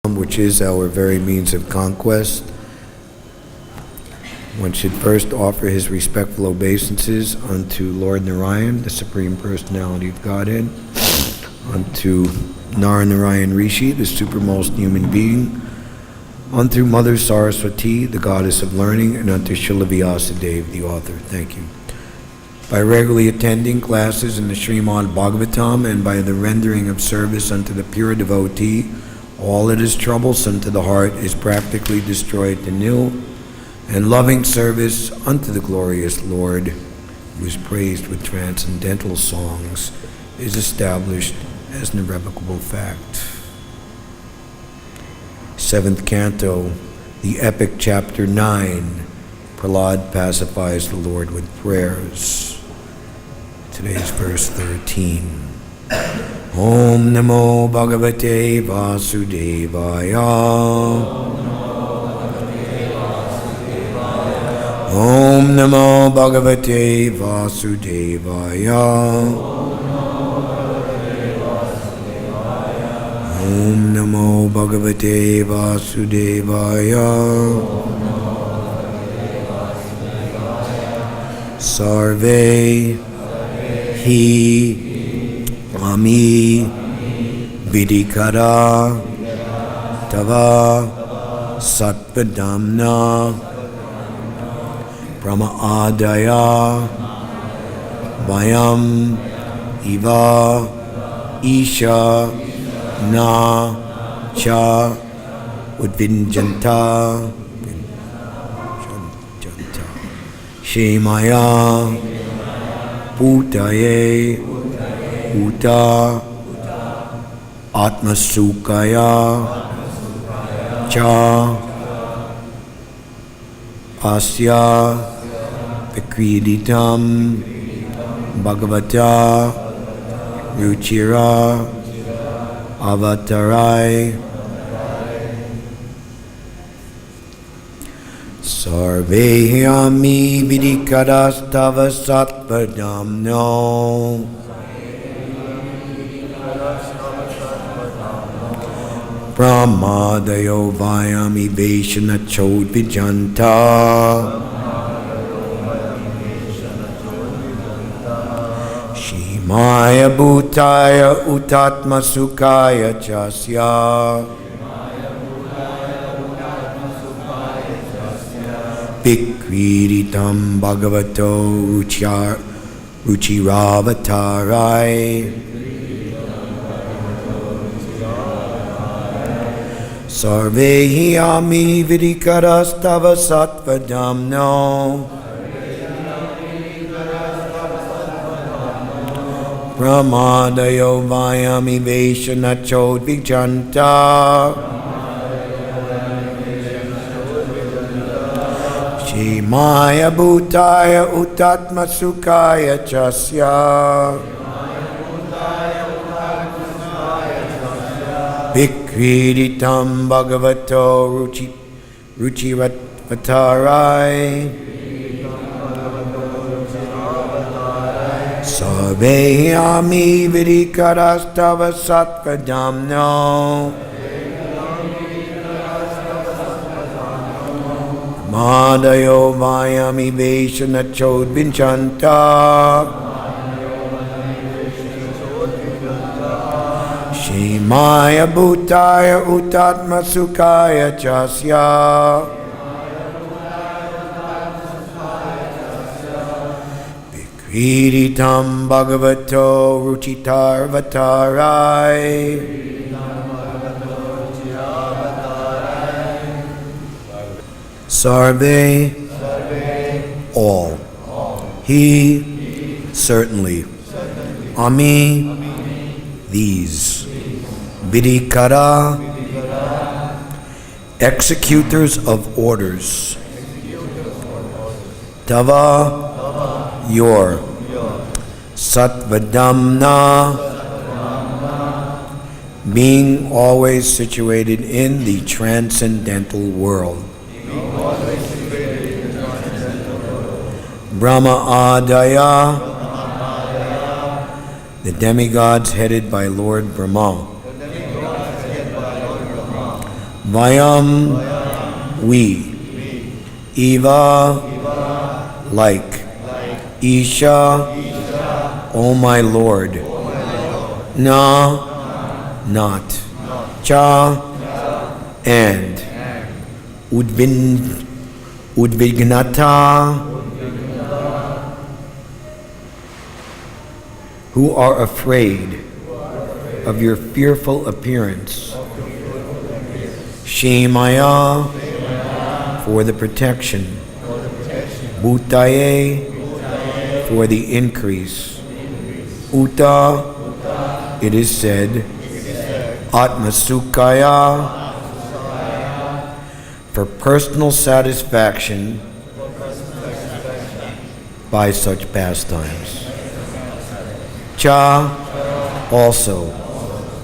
Which is our very means of conquest. One should first offer his respectful obeisances unto Lord Narayan, the Supreme Personality of Godhead, unto Narayan Rishi, the supermost human being, unto Mother Saraswati, the goddess of learning, and unto Srila Vyasadeva, the author. Thank you. By regularly attending classes in the Srimad Bhagavatam and by the rendering of service unto the pure devotee, all that is troublesome to the heart is practically destroyed to nil, and loving service unto the glorious Lord, who is praised with transcendental songs, is established as an irrevocable fact. 7th Canto, the epic chapter 9, Prahlad pacifies the Lord with prayers. Today's verse 13. Om Namo Bhagavate Vasudevaya. Om Namo Bhagavate Vasudevaya. Om Namo Bhagavate Vasudevaya. Sarve Hi Ami Vidikara Tava Satvadamna Brahma Adaya Vayam Iva Isha Na Cha Udvinjanta Shemaya Putaye Uta Atmasukaya Cha Asya Vikriditam Bhagavata Ruchira Avatarai Sarvehami Vidikadastava Satvadamno Brahmadayo Vayami Vaishana Chodvijanta Shimaya Bhutaya Utatma Sukaya Chasya Vikriditam Bhagavato Ruchiravattarai Sarvehi Ami Vidikadastava Satvadamno Brahmadayo Vayami Vaishana Chodvijanta Shimaya Bhutaya Utatma Sukaya Chasya Vikriditam Bhagavato Ruchiravattarai Sarvehami Vidikadastava Satvadamno Madayo Vayami Vaishana Chodvinchanta Shimaya Bhutaya Utatma Sukaya Chasya Vikriditam Bhagavato Ruchiravattarai Sarve all He certainly Ami these Vidikara executors of orders Tava your Satvadamna being always situated in the transcendental world Brahma Adaya, the demigods headed by Lord Brahma. Vayam, we. Eva, like. Isha, O my Lord. Na, not. Cha, and. Udvignata, who are afraid of your fearful appearance. Shemaya, for the protection. Bhutaye, for the increase. Uta, it is said. Atmasukaya, for personal satisfaction by such pastimes. Cha, also.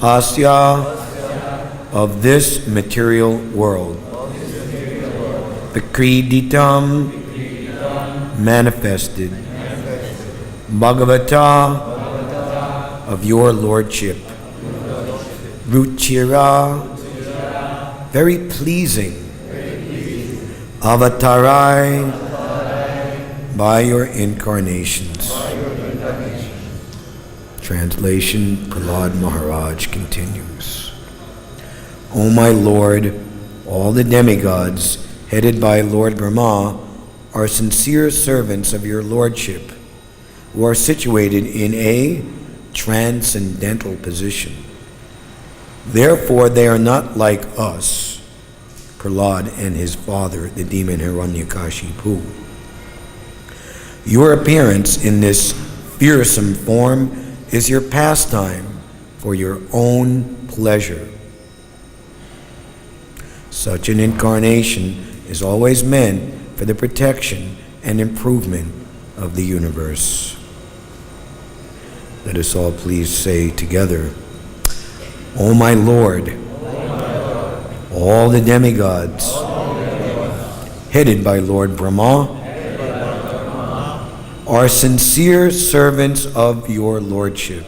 Asya, of this material world. Vikriditam, manifested. Bhagavata, of your lordship. Ruchira, very pleasing. Avatarai, by your incarnations. Translation, Prahlad Maharaj continues. O my Lord, all the demigods, headed by Lord Brahma, are sincere servants of your lordship, who are situated in a transcendental position. Therefore, they are not like us, Prahlad and his father, the demon Hiranyakashipu. Your appearance in this fearsome form is your pastime for your own pleasure. Such an incarnation is always meant for the protection and improvement of the universe. Let us all please say together, O my Lord, all the demigods, headed by Lord Brahma, are sincere servants of your lordship,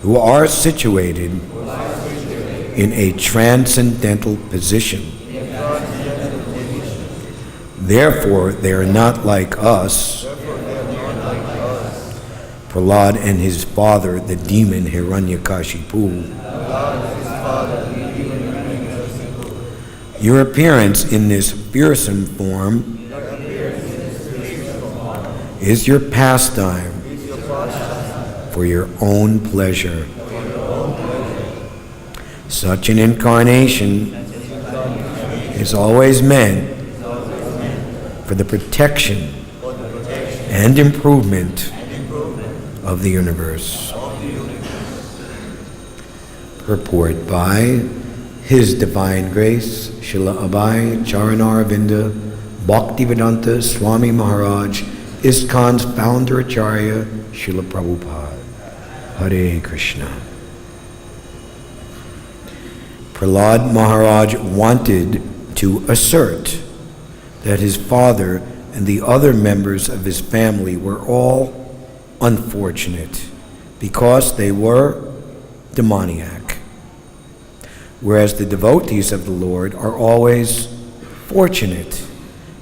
who are situated in a transcendental position. Therefore, they are not like us, Prahlad and his father, the demon Hiranyakashipu. Your appearance in this fearsome form is your pastime for your own pleasure. Such an incarnation is always meant for the protection and improvement of the universe. Purport by His Divine Grace, Srila Abhay Charanaravinda Bhaktivedanta Swami Maharaj, ISKCON's founder Acharya, Srila Prabhupada. Hare Krishna. Prahlad Maharaj wanted to assert that his father and the other members of his family were all unfortunate because they were demoniac, whereas the devotees of the Lord are always fortunate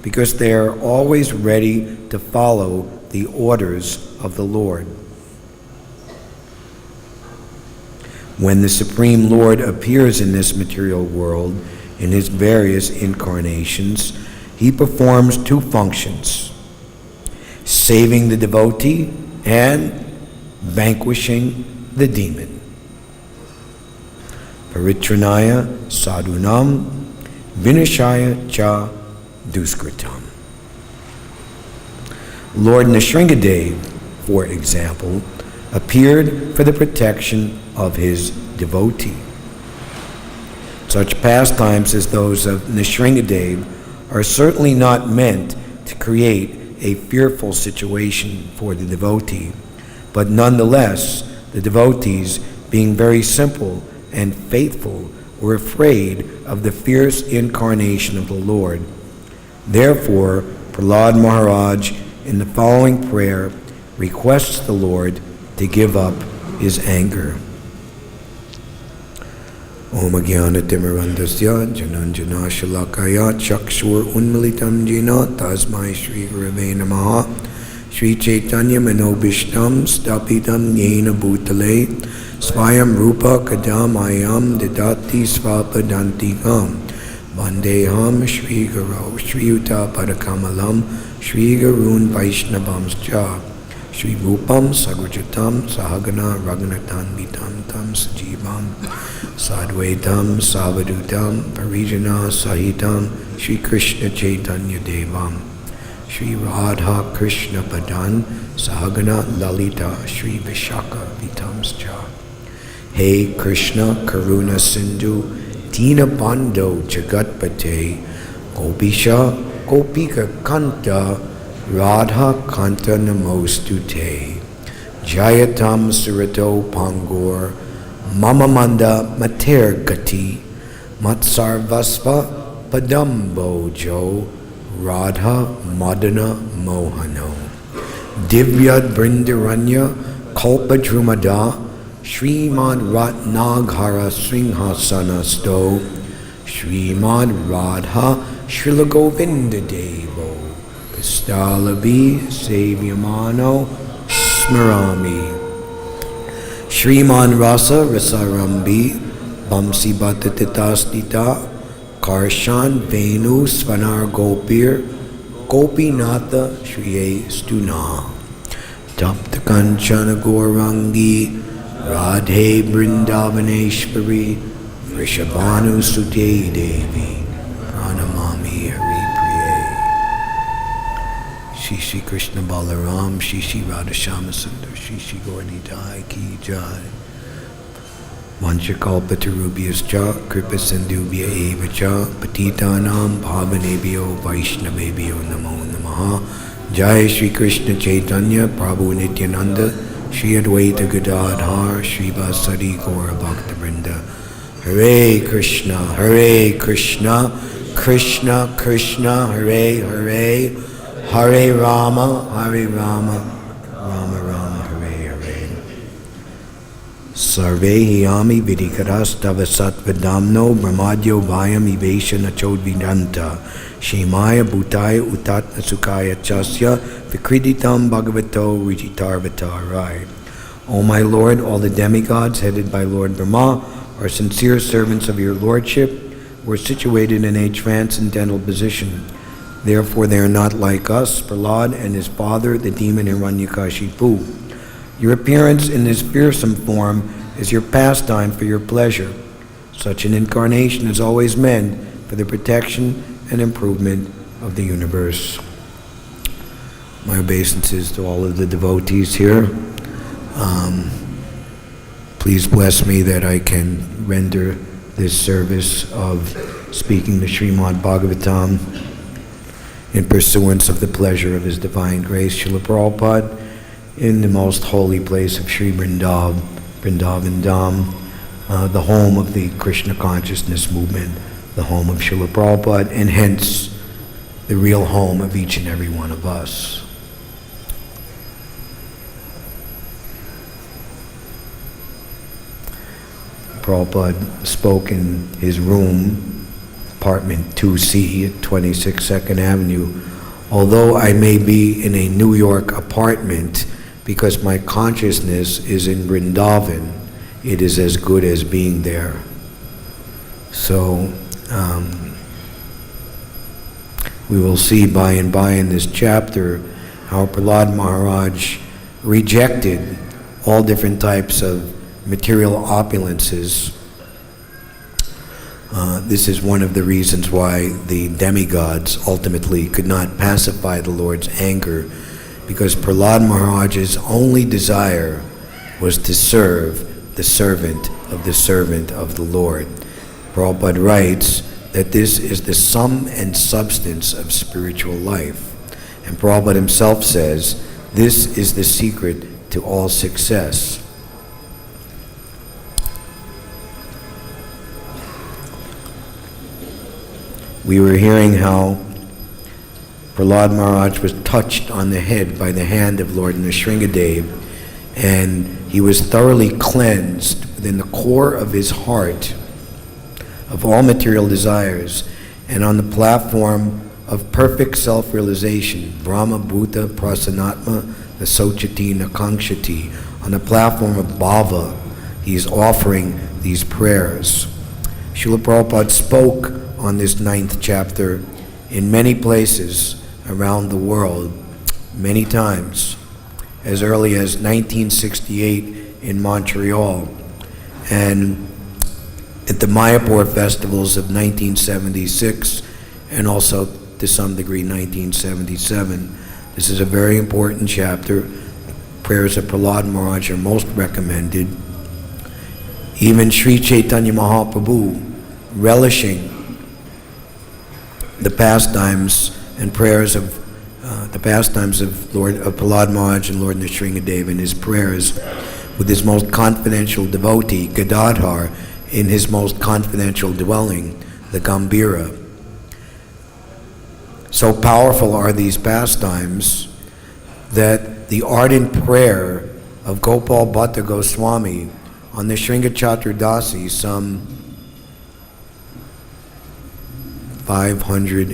because they are always ready to follow the orders of the Lord. When the Supreme Lord appears in this material world in his various incarnations, he performs two functions: saving the devotee and vanquishing the demon. Paritranaya sadhunam vinashaya cha duskritam. Lord Nrsingadev, for example, appeared for the protection of his devotee. Such pastimes as those of Nrsingadev are certainly not meant to create a fearful situation for the devotee, but nonetheless, the devotees, being very simple and faithful, were afraid of the fierce incarnation of the Lord. Therefore, Prahlad Maharaj, in the following prayer, requests the Lord to give up his anger. Om Ajnana-timirandasya Jananjana Shalakaya Chakshur Unmilitam Jena Tasmai Shri Gurave Namaha Shri Chaitanya Manobishtam Stapitam Yena Bhutale Svayam Rupa Kadamayam Didati Svapadantikam Vandeham Shri Guru Shri Yuta Padakamalam Shri Gurun Vaishnavamscha Shri Rupam Sagrajatam Sahagana Raghunathan Vitam Tam Sajivam Sadvaitam Savadutam Parijana Sahitam Shri Krishna Chaitanya Devam Shri Radha Krishna Padan Sahagana Lalita Shri Vishaka Vitamscha. Hey Krishna Karuna Sindhu Dina Bando Jagatpate Gopisha Gopika Kanta Radha Kanta Namostute Jayatam Surato Pangor Mamamanda Mater Gati Matsarvasva Padambo Jo Radha Madana Mohano Divyad Brindaranya Kalpadrumada Srimad Ratnaghara Singhasana Sto Srimad Radha Srila Govinda Devo Pistalabi Savyamano Smarami Shriman Rasa Rasarambi Bamsi Bhatatitastita Karshan Venu Svanar Gopir Gopinatha Shriye Stuna Tapta Kanchana Gaurangi Radhe Vrindavaneshwari Vrishabhanu Sute Devi Pranamami Hari Priye Shri Shri Krishna Balaram Shri Shri Radhashama Sundar Shri Shri Gaur-Nitai Ki Jai Vanchakalpatarubhyascha Kripa Sindhubhya eva cha Patitanam Bhavanebhyo Vaishnavebhyo Namo Namaha Jai Shri Krishna Chaitanya Prabhu Nityananda Shri Advaita Gadadhar Shri Vasari Gaura Bhakta Vrinda Hare Krishna Krishna Krishna Hare Hare Hare Rama Rama Rama Hare Hare Sarve hiyami vidikaras tava satvadamno brahmadyo vayam ivesha nachodvidanta shemaya bhutaya utatna sukaya chasya vikriditam bhagavato rijitarvatarai. O my Lord, all the demigods headed by Lord Brahma are sincere servants of your lordship, who are situated in a transcendental position. Therefore they are not like us, Prahlad and his father, the demon Hiranyakashipu. Your appearance in this fearsome form is your pastime for your pleasure. Such an incarnation is always meant for the protection and improvement of the universe. My obeisances to all of the devotees here. Please bless me that I can render this service of speaking the Srimad Bhagavatam in pursuance of the pleasure of His divine grace, Srila Prabhupada, in the most holy place of Sri Vrindavan Dham, the home of the Krishna consciousness movement, the home of Srila Prabhupada, and hence the real home of each and every one of us. Prabhupada spoke in his room, apartment 2C at 26 2nd Avenue. Although I may be in a New York apartment, because my consciousness is in Vrindavan, it is as good as being there. So, we will see by and by in this chapter how Prahlad Maharaj rejected all different types of material opulences. This is one of the reasons why the demigods ultimately could not pacify the Lord's anger, because Prahlad Maharaj's only desire was to serve the servant of the Lord. Prabhupada writes that this is the sum and substance of spiritual life. And Prabhupada himself says, this is the secret to all success. We were hearing how Prahlad Maharaj was touched on the head by the hand of Lord Nrsingadev, and he was thoroughly cleansed within the core of his heart of all material desires, and on the platform of perfect self-realization, Brahma Bhuta Prasanatma Vasochati Nakangshati, on the platform of bhava, he is offering these prayers. Srila Prabhupada spoke on this 9th chapter in many places around the world, many times, as early as 1968 in Montreal, and at the Mayapur festivals of 1976, and also to some degree 1977. This is a very important chapter. Prayers of Prahlad Maharaj are most recommended. Even Sri Chaitanya Mahaprabhu, relishing the pastimes and prayers of Prahlad Maharaj and Lord Nrsingadev in his prayers, with his most confidential devotee, Gadadhar, in his most confidential dwelling, the Gambhira. So powerful are these pastimes that the ardent prayer of Gopal Bhatta Goswami on the Sringachaturdasi, some 400,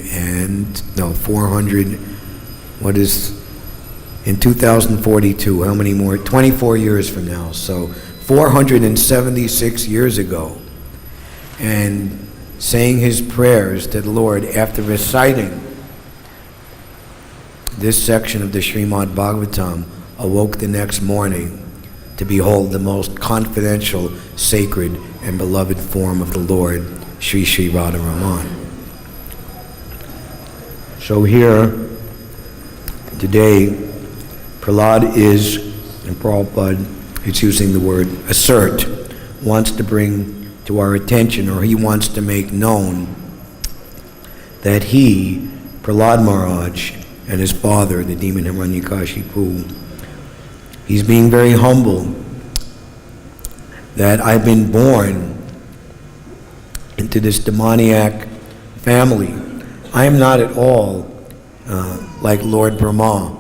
in 2042, how many more? 24 years from now, so 476 years ago, and saying his prayers to the Lord after reciting this section of the Srimad Bhagavatam, awoke the next morning to behold the most confidential, sacred, and beloved form of the Lord, Sri Sri Radharaman. So here, today, Prahlad is, and Prabhupada is using the word assert, wants to bring to our attention, or he wants to make known that he, Prahlad Maharaj, and his father, the demon Hiranyakashipu, he's being very humble, that I've been born into this demoniac family. I am not at all like Lord Brahma.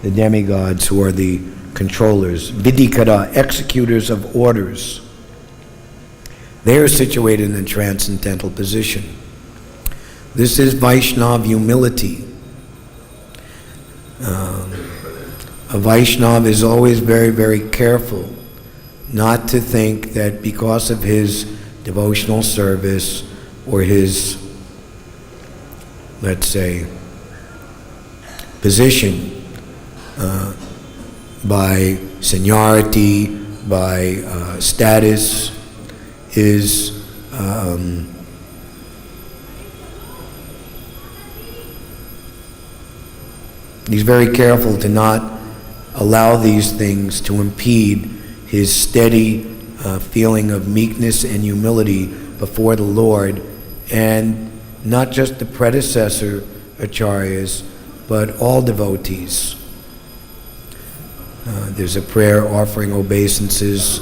The demigods who are the controllers, Vidikara, executors of orders. They are situated in a transcendental position. This is Vaishnava humility. A Vaishnava is always very, very careful not to think that because of his devotional service or his, let's say, position by seniority, by status, is he's very careful to not allow these things to impede his steady feeling of meekness and humility before the Lord, and not just the predecessor acharyas, but all devotees. There's a prayer offering obeisances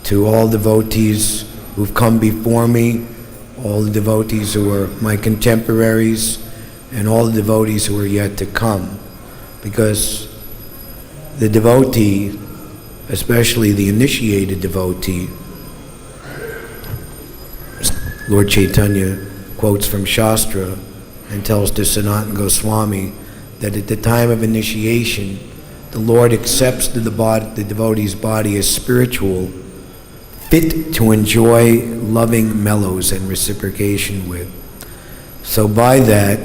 to all devotees who've come before me, all the devotees who are my contemporaries, and all the devotees who are yet to come. Because the devotee, especially the initiated devotee, Lord Chaitanya quotes from Shastra and tells to Sanatana Goswami that at the time of initiation, the Lord accepts the devotee's body as spiritual, fit to enjoy loving mellows and reciprocation with. So by that,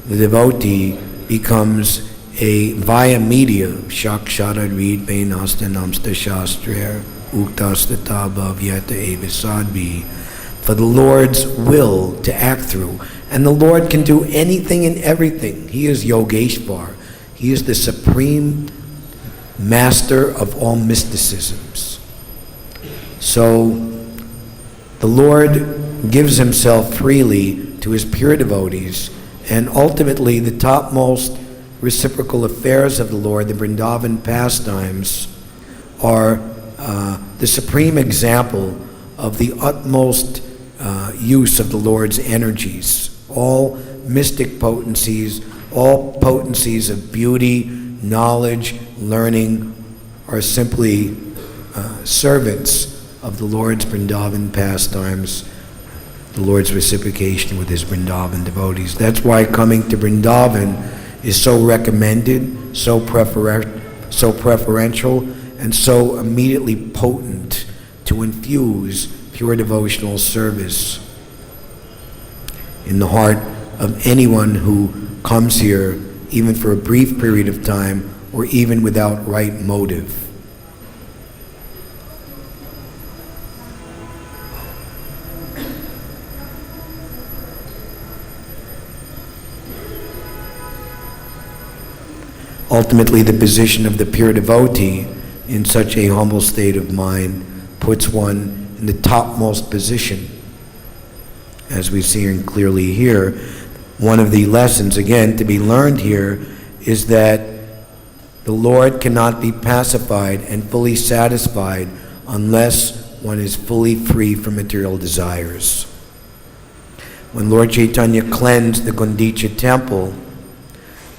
the devotee becomes a via media, shakshara read venasta namsta shastrer uktastata bhavyata evisadbi, for the Lord's will to act through. And the Lord can do anything and everything. He is Yogeshvar. He is the supreme master of all mysticisms. So the Lord gives himself freely to his pure devotees, and ultimately the topmost reciprocal affairs of the Lord, the Vrindavan pastimes, are the supreme example of the utmost use of the Lord's energies. All mystic potencies, all potencies of beauty, knowledge, learning are simply servants of the Lord's Vrindavan pastimes, the Lord's reciprocation with his Vrindavan devotees. That's why coming to Vrindavan is so recommended, so preferential, and so immediately potent to infuse pure devotional service in the heart of anyone who comes here, even for a brief period of time, or even without right motive. Ultimately, the position of the pure devotee in such a humble state of mind puts one in the topmost position. As we see clearly here, one of the lessons, again, to be learned here is that the Lord cannot be pacified and fully satisfied unless one is fully free from material desires. When Lord Chaitanya cleansed the Gundicha temple,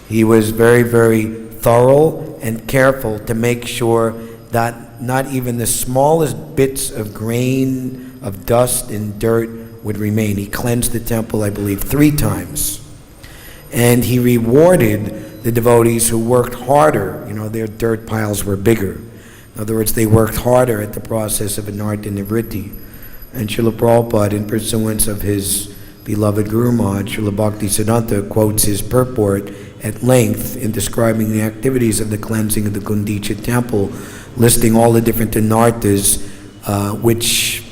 he was very, very thorough and careful to make sure that not even the smallest bits of grain, of dust and dirt would remain. He cleansed the temple, I believe, 3 times. And he rewarded the devotees who worked harder. Their dirt piles were bigger. In other words, they worked harder at the process of anartha nivritti. And Srila Prabhupada, in pursuance of his beloved Guru Maharaj, Srila Bhaktisiddhanta, quotes his purport at length in describing the activities of the cleansing of the Gundicha temple, listing all the different anarthas, which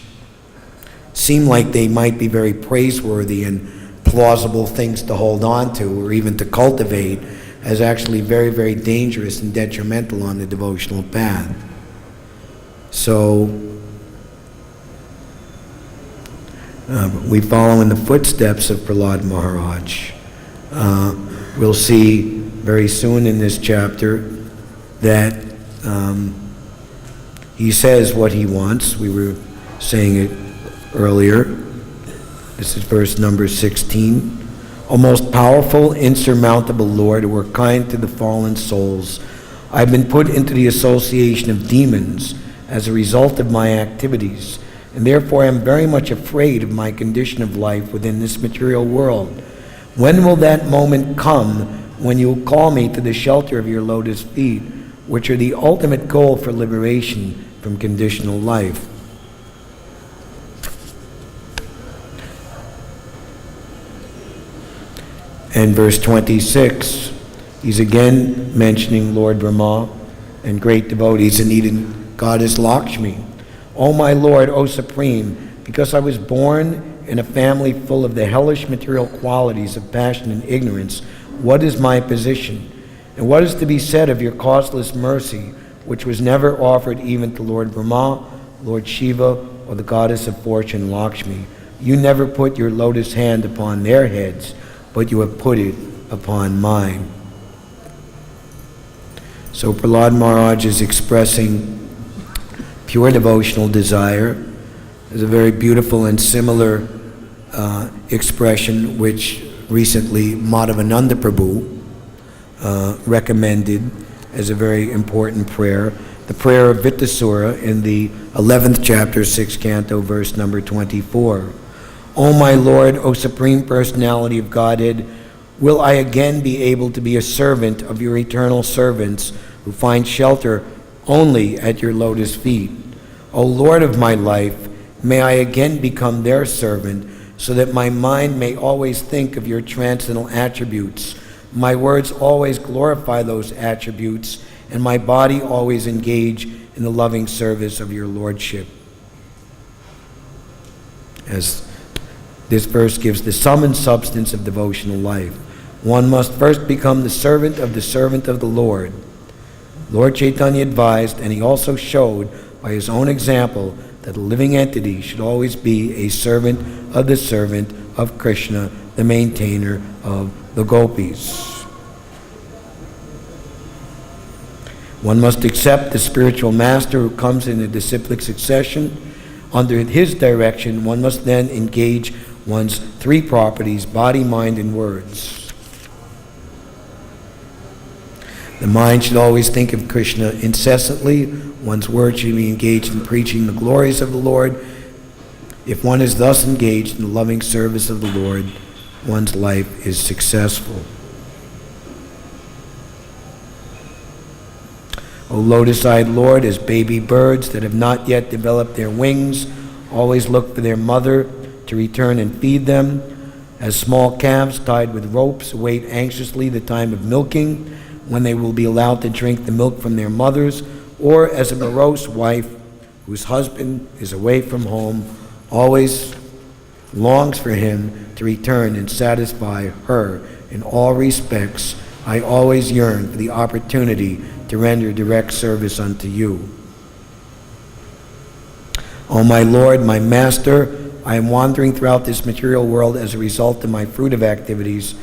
seem like they might be very praiseworthy and plausible things to hold on to or even to cultivate, as actually very, very dangerous and detrimental on the devotional path. So we follow in the footsteps of Prahlad Maharaj. We'll see very soon in this chapter that he says what he wants. We were saying it earlier. This is verse number 16. O most powerful, insurmountable Lord, who are kind to the fallen souls, I have been put into the association of demons as a result of my activities, and therefore I am very much afraid of my condition of life within this material world. When will that moment come when you will call me to the shelter of your lotus feet, which are the ultimate goal for liberation from conditional life? And verse 26, he's again mentioning Lord Brahma and great devotees, and even Goddess Lakshmi. O my Lord, O Supreme, because I was born in a family full of the hellish material qualities of passion and ignorance, what is my position? And what is to be said of your causeless mercy, which was never offered even to Lord Brahma, Lord Shiva, or the Goddess of Fortune Lakshmi? You never put your lotus hand upon their heads, but you have put it upon mine. So Prahlad Maharaj is expressing pure devotional desire. There's a very beautiful and similar expression which recently Madhavananda Prabhu recommended as a very important prayer. The prayer of Vittasura in the 11th chapter, 6th canto, verse number 24. O my Lord, O Supreme Personality of Godhead, will I again be able to be a servant of your eternal servants who find shelter only at your lotus feet? O Lord of my life, may I again become their servant, so that my mind may always think of your transcendental attributes, my words always glorify those attributes, and my body always engage in the loving service of your Lordship. As this verse gives the sum and substance of devotional life. One must first become the servant of the Lord. Lord Chaitanya advised, and he also showed by his own example, that a living entity should always be a servant of Krishna, the maintainer of the gopis. One must accept the spiritual master who comes in a disciplic succession. Under his direction, one must then engage one's three properties: body, mind, and words. The mind should always think of Krishna incessantly. One's words should be engaged in preaching the glories of the Lord. If one is thus engaged in the loving service of the Lord, one's life is successful. O lotus-eyed Lord, as baby birds that have not yet developed their wings always look for their mother to return and feed them, as small calves tied with ropes await anxiously the time of milking, when they will be allowed to drink the milk from their mothers, or as a morose wife whose husband is away from home always longs for him to return and satisfy her in all respects, I always yearn for the opportunity to render direct service unto you. O my Lord, my Master, I am wandering throughout this material world as a result of my fruitive activities.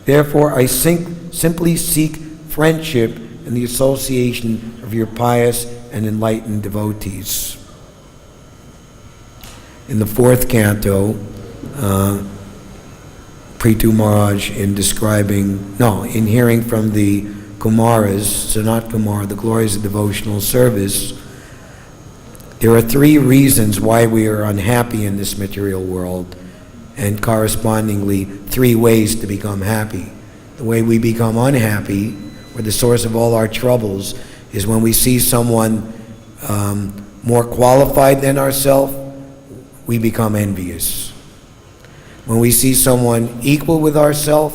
Therefore, I simply seek friendship and the association of your pious and enlightened devotees. In the fourth canto, Prithu Maharaj, in hearing from the Kumaras, Sanat Kumar, the glories of devotional service, there are three reasons why we are unhappy in this material world, and correspondingly, three ways to become happy. The way we become unhappy, or the source of all our troubles, is when we see someone more qualified than ourselves, we become envious. When we see someone equal with ourselves,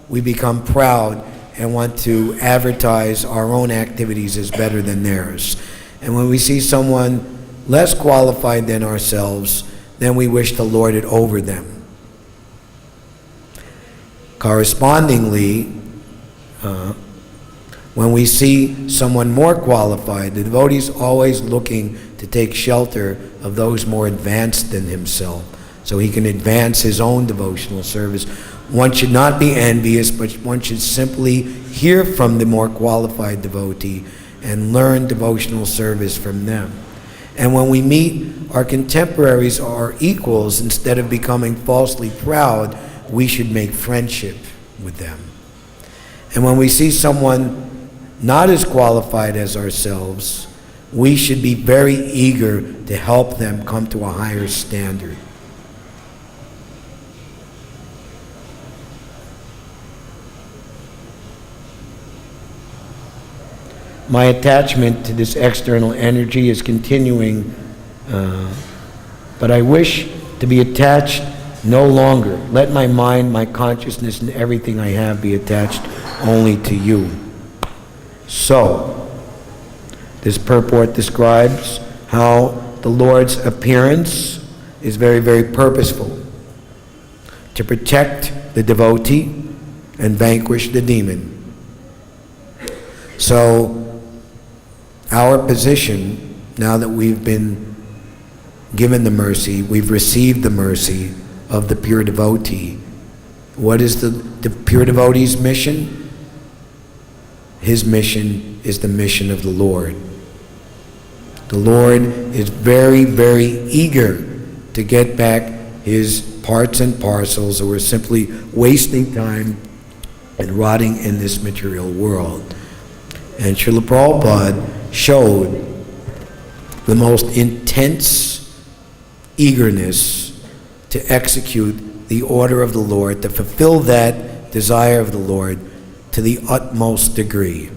we become proud and want to advertise our own activities as better than theirs. And when we see someone less qualified than ourselves, then we wish to lord it over them. Correspondingly, when we see someone more qualified, the devotee is always looking to take shelter of those more advanced than himself, so he can advance his own devotional service. One should not be envious, but one should simply hear from the more qualified devotee and learn devotional service from them. And when we meet our contemporaries or our equals, instead of becoming falsely proud, we should make friendship with them. And when we see someone not as qualified as ourselves, we should be very eager to help them come to a higher standard. My attachment to this external energy is continuing, but I wish to be attached no longer. Let my mind, my consciousness, and everything I have be attached only to you. So, this purport describes how the Lord's appearance is very, very purposeful to protect the devotee and vanquish the demon. So, our position, now that we've been given the mercy, we've received the mercy of the pure devotee. What is the pure devotee's mission? His mission is the mission of the Lord. The Lord is very, very eager to get back his parts and parcels, or we're simply wasting time and rotting in this material world. And Srila Prabhupada showed the most intense eagerness to execute the order of the Lord, to fulfill that desire of the Lord to the utmost degree.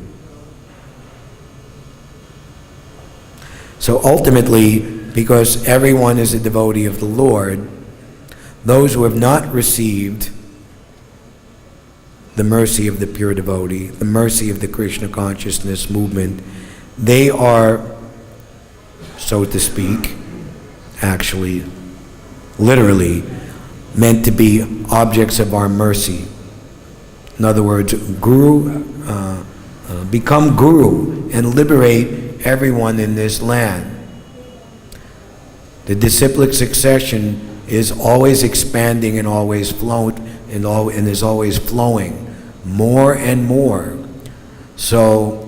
So ultimately, because everyone is a devotee of the Lord, those who have not received the mercy of the pure devotee, the mercy of the Krishna consciousness movement, they are, so to speak, actually, literally, meant to be objects of our mercy. In other words, become guru and liberate everyone in this land. The disciplic succession is always expanding and always and is always flowing more and more. So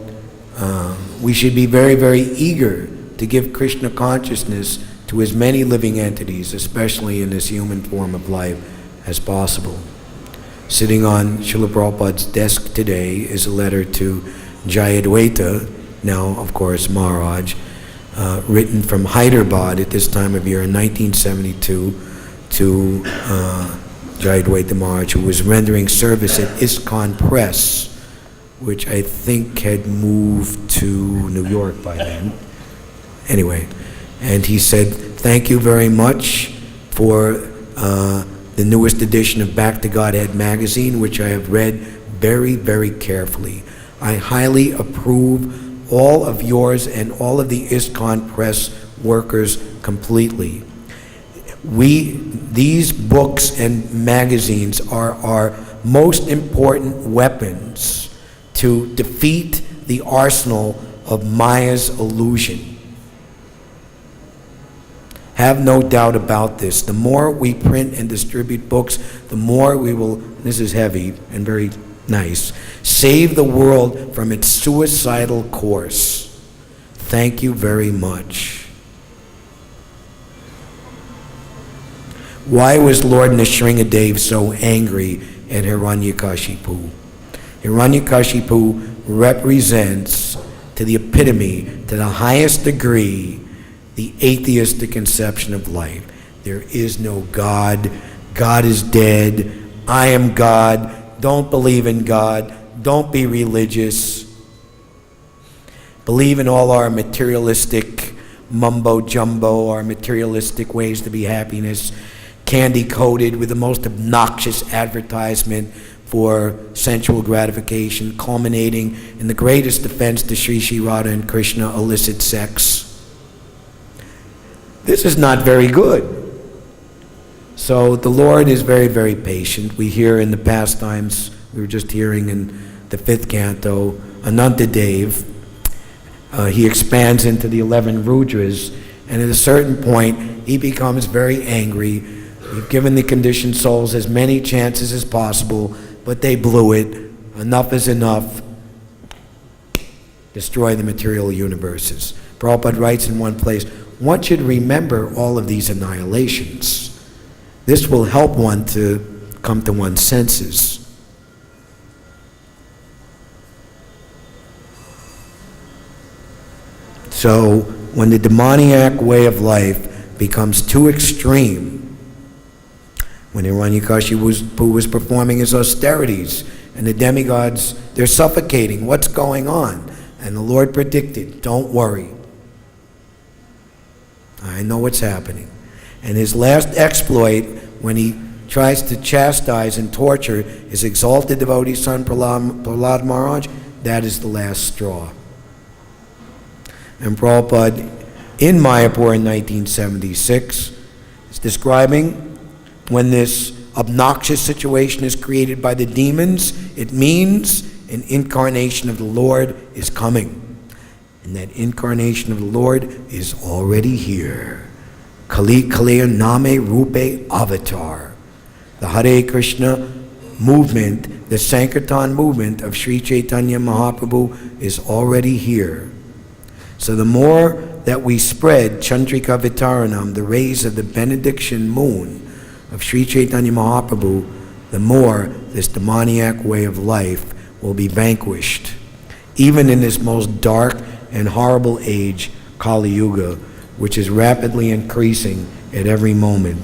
we should be very, very eager to give Krishna consciousness to as many living entities, especially in this human form of life, as possible. Sitting on Srila Prabhupada's desk today is a letter to Jayadvaita, now of course Maharaj, written from Hyderabad at this time of year in 1972 to Jayadvaita Maharaj, who was rendering service at ISKCON Press, which I think had moved to New York by then. Anyway, and he said, thank you very much for the newest edition of Back to Godhead magazine, which I have read very, very carefully. I highly approve all of yours and all of the ISKCON Press workers completely. These books and magazines are our most important weapons to defeat the arsenal of Maya's illusion. Have no doubt about this. The more we print and distribute books, the more we will, this is heavy and very nice, save the world from its suicidal course. Thank you very much. Why was Lord Nrsingadev so angry at Hiranyakashipu? Hiranyakashipu represents, to the epitome, to the highest degree, the atheistic conception of life. There is no God. God is dead. I am God. Don't believe in God. Don't be religious. Believe in all our materialistic mumbo-jumbo, our materialistic ways to be happiness, candy-coated with the most obnoxious advertisement for sensual gratification, culminating in the greatest offense to Sri Sri Radha and Krishna, illicit sex. This is not very good. So the Lord is very, very patient. We hear in the pastimes, we were just hearing in the 5th canto, Anantadev, he expands into the 11 Rudras, and at a certain point, he becomes very angry. We've given the conditioned souls as many chances as possible, but they blew it. Enough is enough. Destroy the material universes. Prabhupada writes in one place, one should remember all of these annihilations. This will help one to come to one's senses. So, when the demoniac way of life becomes too extreme, when Hiranyakashipu was performing his austerities, and the demigods, they're suffocating, what's going on? And the Lord predicted, don't worry. I know what's happening. And his last exploit, when he tries to chastise and torture his exalted devotee son Prahlad Maharaj, that is the last straw. And Prabhupada, in Mayapur in 1976, is describing when this obnoxious situation is created by the demons, it means an incarnation of the Lord is coming. And that incarnation of the Lord is already here. Kali Kalaya Name Rupe Avatar. The Hare Krishna movement, the Sankirtan movement of Sri Chaitanya Mahaprabhu is already here. So the more that we spread Chandrika Vitaranam, the rays of the benediction moon of Sri Chaitanya Mahaprabhu, the more this demoniac way of life will be vanquished. Even in this most dark and horrible age, Kali Yuga, which is rapidly increasing at every moment.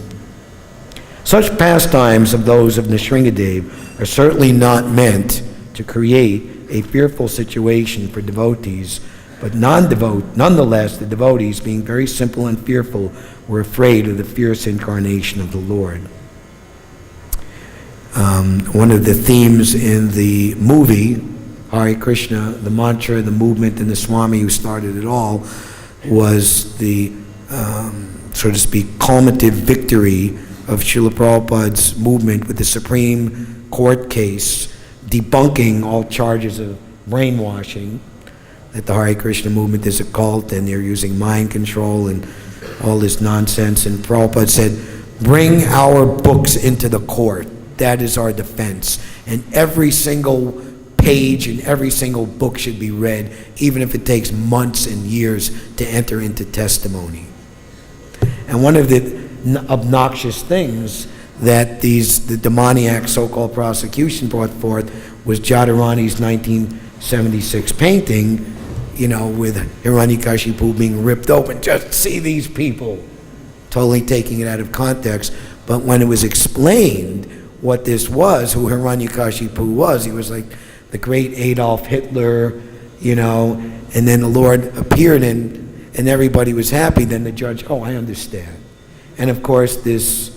Such pastimes of those of Nrsingadev are certainly not meant to create a fearful situation for devotees, but nonetheless, the devotees, being very simple and fearful, were afraid of the fierce incarnation of the Lord. One of the themes in the movie, Hare Krishna, the mantra, the movement, and the Swami who started it all, was the, so to speak, culminative victory of Srila Prabhupada's movement with the Supreme Court case, debunking all charges of brainwashing, that the Hare Krishna movement is a cult and they're using mind control and all this nonsense. And Prabhupada said, bring our books into the court. That is our defense. And every single page and every single book should be read, even if it takes months and years to enter into testimony. And one of the obnoxious things that the demoniac so-called prosecution brought forth was Jadharani's 1976 painting, with Hiranyakashipu being ripped open. Just see these people, totally taking it out of context. But when it was explained what this was, who Hiranyakashipu was, he was like the great Adolf Hitler, and then the Lord appeared and everybody was happy. Then the judge, oh, I understand. And of course, this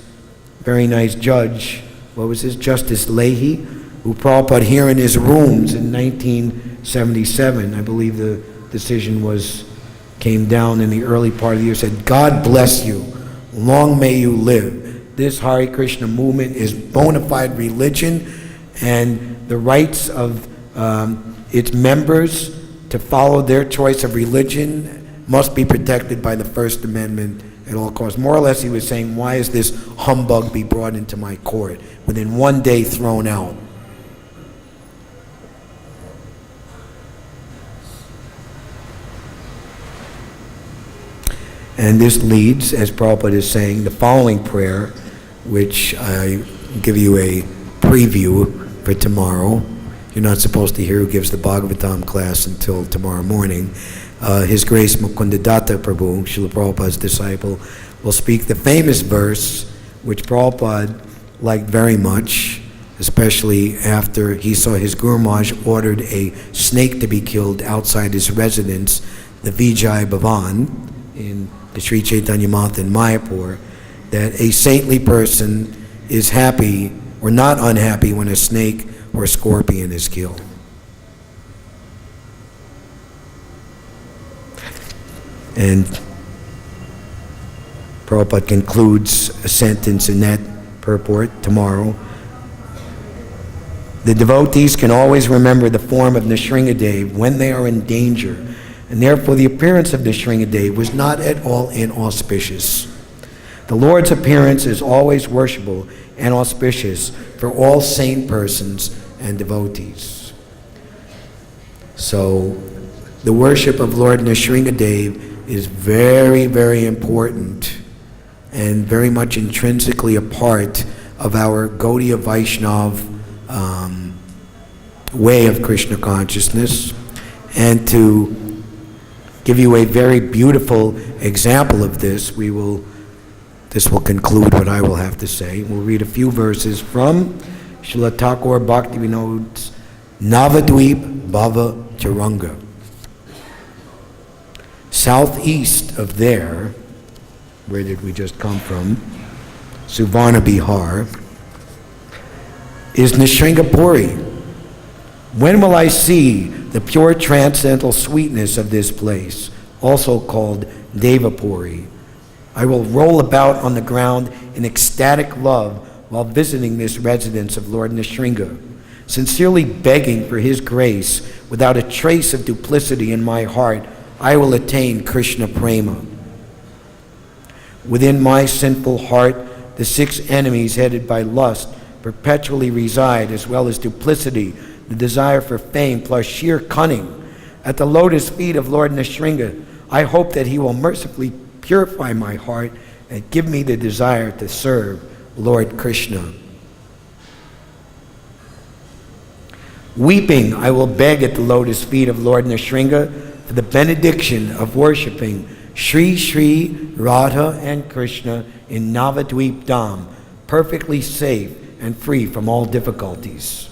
very nice judge, what was his, Justice Leahy, who Prabhupada here in his rooms in 1977, I believe the decision came down in the early part of the year, said, God bless you, long may you live. This Hare Krishna movement is bona fide religion, and the rights of its members to follow their choice of religion must be protected by the First Amendment at all costs. More or less, he was saying, why is this humbug be brought into my court? Within one day, thrown out. And this leads, as Prabhupada is saying, the following prayer, which I give you a preview for tomorrow. You're not supposed to hear who gives the Bhagavatam class until tomorrow morning. His Grace Mukundadatta Prabhu, Srila Prabhupada's disciple, will speak the famous verse, which Prabhupada liked very much, especially after he saw his Guru Maharaj ordered a snake to be killed outside his residence, the Vijay Bhavan, in the Sri Chaitanya Math in Mayapur, that a saintly person is happy or not unhappy when a snake or a scorpion is killed. And Prabhupada concludes a sentence in that purport tomorrow. The devotees can always remember the form of Nrsingadev when they are in danger, and therefore the appearance of Nrsingadev was not at all inauspicious. The Lord's appearance is always worshipable and auspicious for all sane persons and devotees. So the worship of Lord Nrsingadev is very, very important and very much intrinsically a part of our Gaudiya Vaishnav way of Krishna consciousness. And to give you a very beautiful example of this, this will conclude what I will have to say. We'll read a few verses from Srila Thakur Bhaktivinod's Navadvip Bhava Charanga. Southeast of there, where did we just come from? Suvarna Bihar, is Nrsingsapuri. When will I see the pure transcendental sweetness of this place, also called Devapuri? I will roll about on the ground in ecstatic love while visiting this residence of Lord Nrsinga, sincerely begging for his grace without a trace of duplicity in my heart. I will attain Krishna Prema. Within my sinful heart, the 6 enemies headed by lust perpetually reside, as well as duplicity, the desire for fame, plus sheer cunning. At the lotus feet of Lord Nrsinga, I hope that he will mercifully purify my heart and give me the desire to serve Lord Krishna. Weeping, I will beg at the lotus feet of Lord Nrsinga for the benediction of worshiping Shri Shri Radha and Krishna in Navadvip Dham, perfectly safe and free from all difficulties.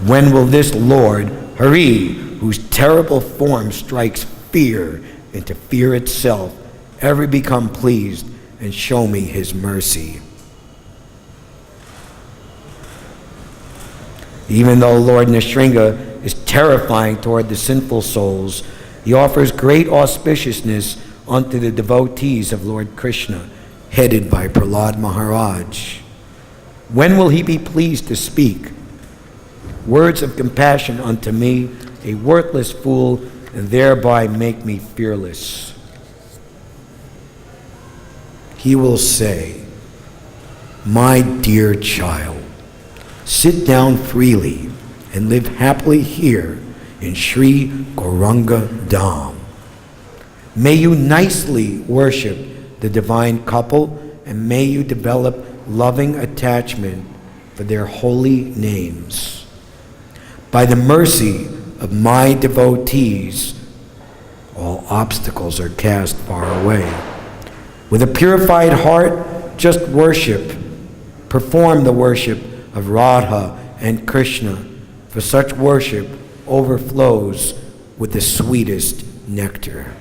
When will this Lord, Hari, whose terrible form strikes fear into fear itself, ever become pleased and show me his mercy? Even though Lord Nrsinga is terrifying toward the sinful souls, he offers great auspiciousness unto the devotees of Lord Krishna, headed by Prahlad Maharaj. When will he be pleased to speak words of compassion unto me, a worthless fool, and thereby make me fearless? He will say, my dear child, sit down freely and live happily here in Sri Gauranga Dham. May you nicely worship the divine couple, and may you develop loving attachment for their holy names. By the mercy of my devotees, all obstacles are cast far away. With a purified heart, just worship. Perform the worship of Radha and Krishna, for such worship overflows with the sweetest nectar.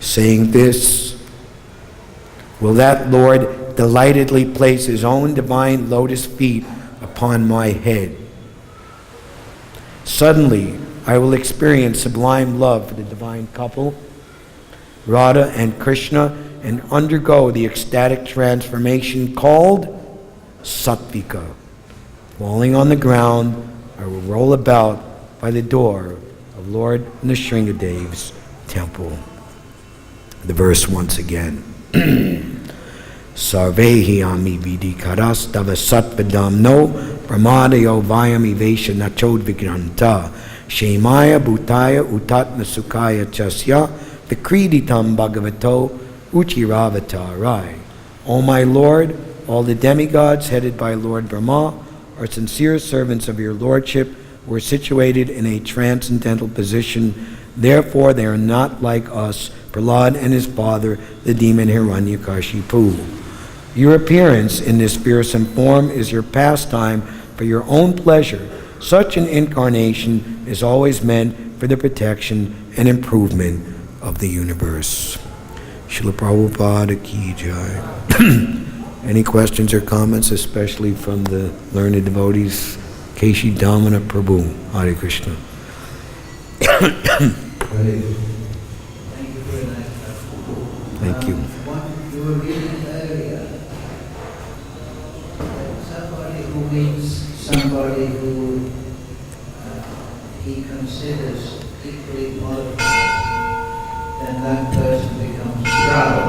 Saying this, will that Lord delightedly place his own divine lotus feet upon my head. Suddenly, I will experience sublime love for the divine couple, Radha and Krishna, and undergo the ecstatic transformation called Sattvika. Falling on the ground, I will roll about by the door of Lord Nrsingadev's temple. The verse once again. Sarvehi ami vidikaras tava satvadamno pramadayo vayami vesha nachod vigranta shemaya bhutaya utatma sukaya chasya vikriditam bhagavato uchiravatharai. O my Lord, all the demigods headed by Lord Brahma are sincere servants of your lordship who are situated in a transcendental position. Therefore they are not like us, Prahlad and his father, the demon Hiranyakashipu. Your appearance in this fearsome form is your pastime for your own pleasure. Such an incarnation is always meant for the protection and improvement of the universe. Srila Prabhupada Ki Jai. Any questions or comments, especially from the learned devotees? Keshi Damana Prabhu. Hare Krishna. Thank you. You were reading earlier, somebody who meets somebody who he considers equally qualified, then that person becomes proud.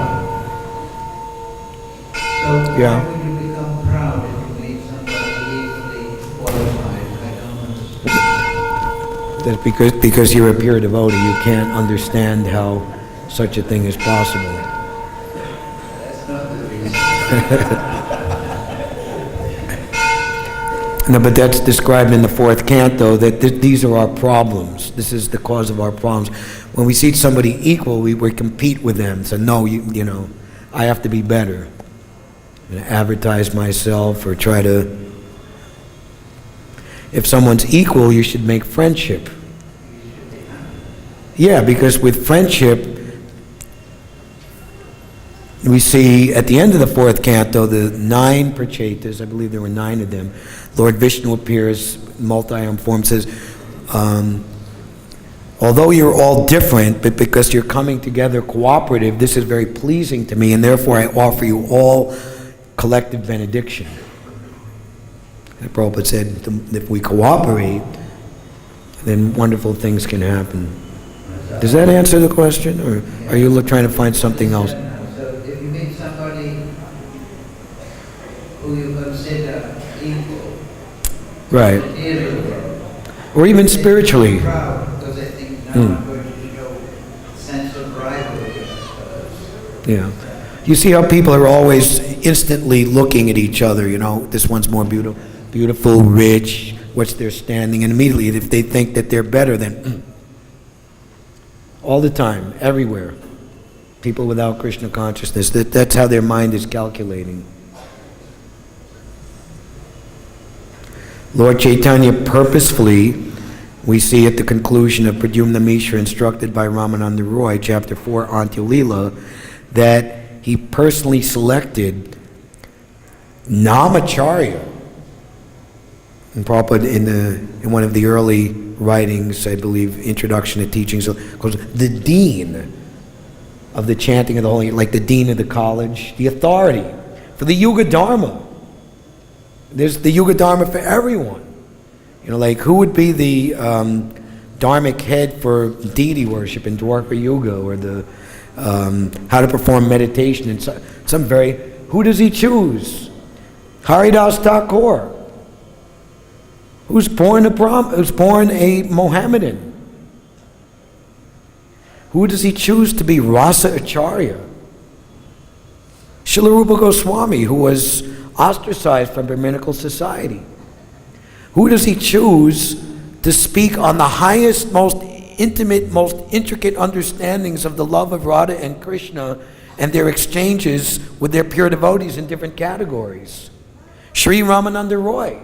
So Yeah. why would you become proud if you meet somebody equally qualified? I don't understand. That's because you're a pure devotee, you can't understand how such a thing is possible. That's not the reason. No, but that's described in the fourth canto, that these are our problems. This is the cause of our problems. When we see somebody equal, we compete with them. So no, you know, I have to be better. And advertise myself or try to... If someone's equal, you should make friendship. Yeah, because with friendship, we see at the end of the fourth canto, the 9 prachetas, I believe there were 9 of them, Lord Vishnu appears, multi-armed form, says, although you're all different, but because you're coming together cooperative, this is very pleasing to me, and therefore I offer you all collective benediction. And Prabhupada said, if we cooperate, then wonderful things can happen. Does that answer the question, or are you trying to find something else? So if you meet somebody who you consider equal, Right. Or even spiritually. proud because they think now I'm going to show sense of rivalry, I suppose. Yeah. You see how people are always instantly looking at each other, you know, this one's more beautiful, rich, what's their standing, and immediately if they think that they're better than... all the time, everywhere. People without Krishna consciousness, that's how their mind is calculating. Lord Chaitanya purposefully, we see at the conclusion of Pradyumna Mishra, instructed by Ramananda Roy, chapter 4, Antya Leela, that he personally selected Namacharya. And Prabhupada, in one of the early writings, I believe, Introduction to Teachings, calls the dean of the chanting of the holy, like the dean of the college, the authority for the Yuga Dharma. There's the Yuga Dharma for everyone. You know, like who would be the dharmic head for deity worship in Dwarka Yuga, or the how to perform meditation in some very... Who does he choose? Haridas Thakur, who's born a Mohammedan. Who does he choose to be Rasa Acharya? Srila Rupa Goswami, who was ostracized from Brahminical society. Who does he choose to speak on the highest, most intimate, most intricate understandings of the love of Radha and Krishna and their exchanges with their pure devotees in different categories? Sri Ramananda Roy,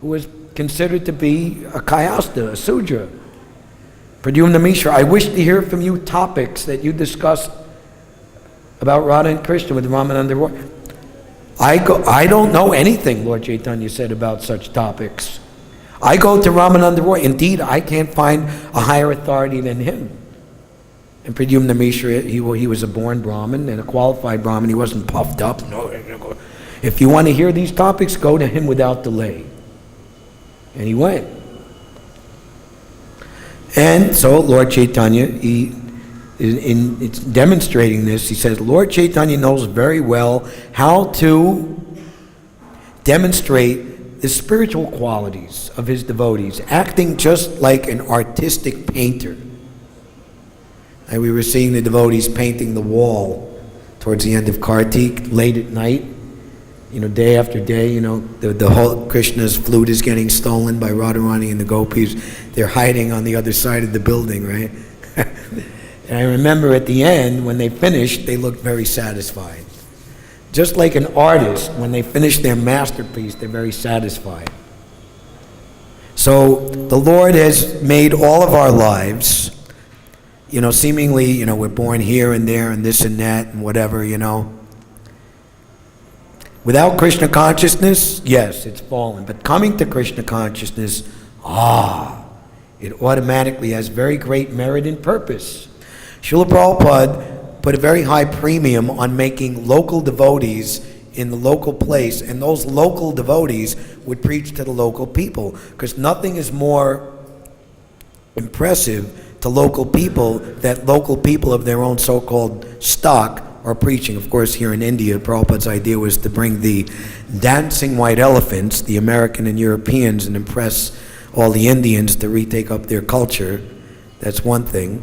who was considered to be a Kayasta, a Sudra. Pradyumna Mishra, I wish to hear from you topics that you discussed about Radha and Krishna with Ramananda Roy. I don't know anything, Lord Chaitanya said, about such topics. I go to Ramananda Roy. Indeed, I can't find a higher authority than him. And Pradyumna Mishra, he was a born Brahmin and a qualified Brahmin. He wasn't puffed up. No, if you want to hear these topics, go to him without delay. And he went. And so Lord Chaitanya, in demonstrating this, he says, Lord Chaitanya knows very well how to demonstrate the spiritual qualities of his devotees, acting just like an artistic painter. And we were seeing the devotees painting the wall towards the end of Kartik, late at night, day after day, the whole Krishna's flute is getting stolen by Radharani and the gopis. They're hiding on the other side of the building, right? And I remember at the end, when they finished, they looked very satisfied. Just like an artist, when they finish their masterpiece, they're very satisfied. So the Lord has made all of our lives, seemingly, we're born here and there and this and that and whatever, Without Krishna consciousness, yes, it's fallen. But coming to Krishna consciousness, it automatically has very great merit and purpose. Srila Prabhupada put a very high premium on making local devotees in the local place, and those local devotees would preach to the local people, because nothing is more impressive to local people that local people of their own so-called stock are preaching. Of course, here in India, Prabhupada's idea was to bring the dancing white elephants, the American and Europeans, and impress all the Indians to retake up their culture. That's one thing.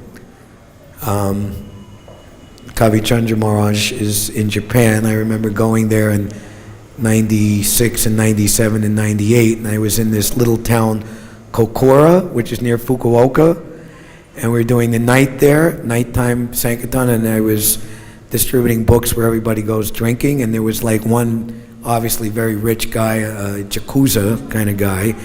Kavi Chandra Maharaj is in Japan. I remember going there in 96 and 97 and 98, and I was in this little town, Kokura, which is near Fukuoka, and we were doing the night there, nighttime Sankirtan, and I was distributing books where everybody goes drinking, and there was like one obviously very rich guy, a Yakuza kind of guy,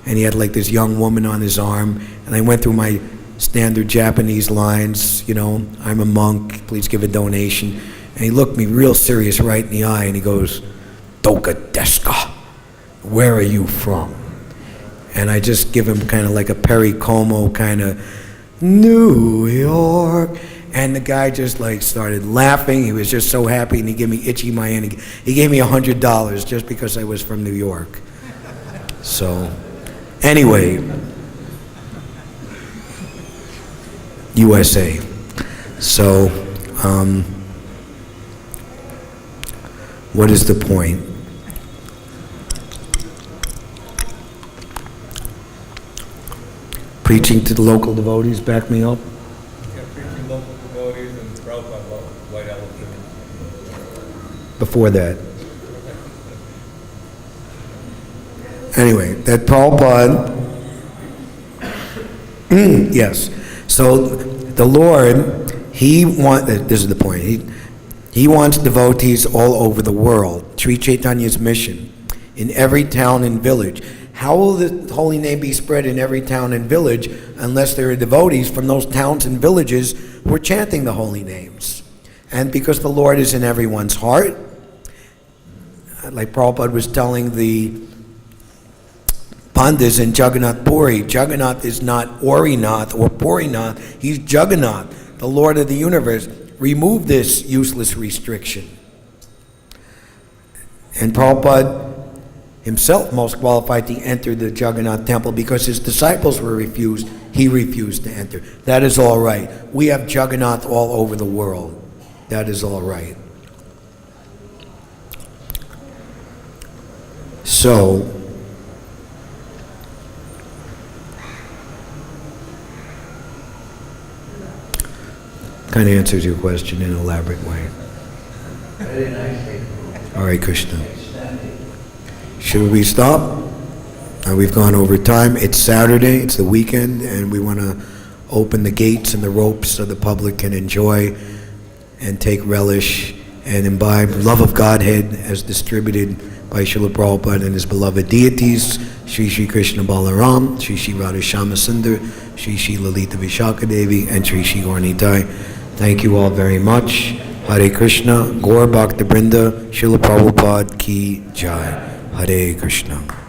and he had like this young woman on his arm, and I went through my standard Japanese lines, I'm a monk, please give a donation. And he looked me real serious right in the eye, and he goes, Doka desu ka? Where are you from? And I just give him kind of like a Perry Como kind of, New York. And the guy just like started laughing. He was just so happy, and he gave me itchy my hand. He gave me $100 just because I was from New York. So, anyway, USA. So, what is the point? Preaching to the local devotees, back me up. Yeah, preaching local devotees and Prabhupada about white elephant. Before that. Anyway, that Prabhupada, yes. So the Lord, this is the point, he wants devotees all over the world. Sri Chaitanya's mission, in every town and village. How will the holy name be spread in every town and village unless there are devotees from those towns and villages who are chanting the holy names? And because the Lord is in everyone's heart, like Prabhupada was telling the Pandits in Jagannath Puri, Jagannath is not Orinath or Purinath, he's Jagannath, the Lord of the universe. Remove this useless restriction. And Prabhupada himself most qualified to enter the Jagannath temple because his disciples were refused, he refused to enter. That is all right. We have Jagannath all over the world. That is all right. So, kind of answers your question in an elaborate way. Very nicely. Hare Krishna. Outstanding. Should we stop? We've gone over time. It's Saturday, it's the weekend, and we want to open the gates and the ropes so the public can enjoy and take relish and imbibe love of Godhead as distributed by Srila Prabhupada and his beloved deities, Sri Sri Krishna Balaram, Sri Sri Radha Shyamasundar, Sri Sri Lalita Vishaka Devi, and Sri Sri Gauranitai. Thank you all very much. Hare Krishna, Gaur Bhakta Brinda, Srila Prabhupada Ki Jai. Hare Krishna.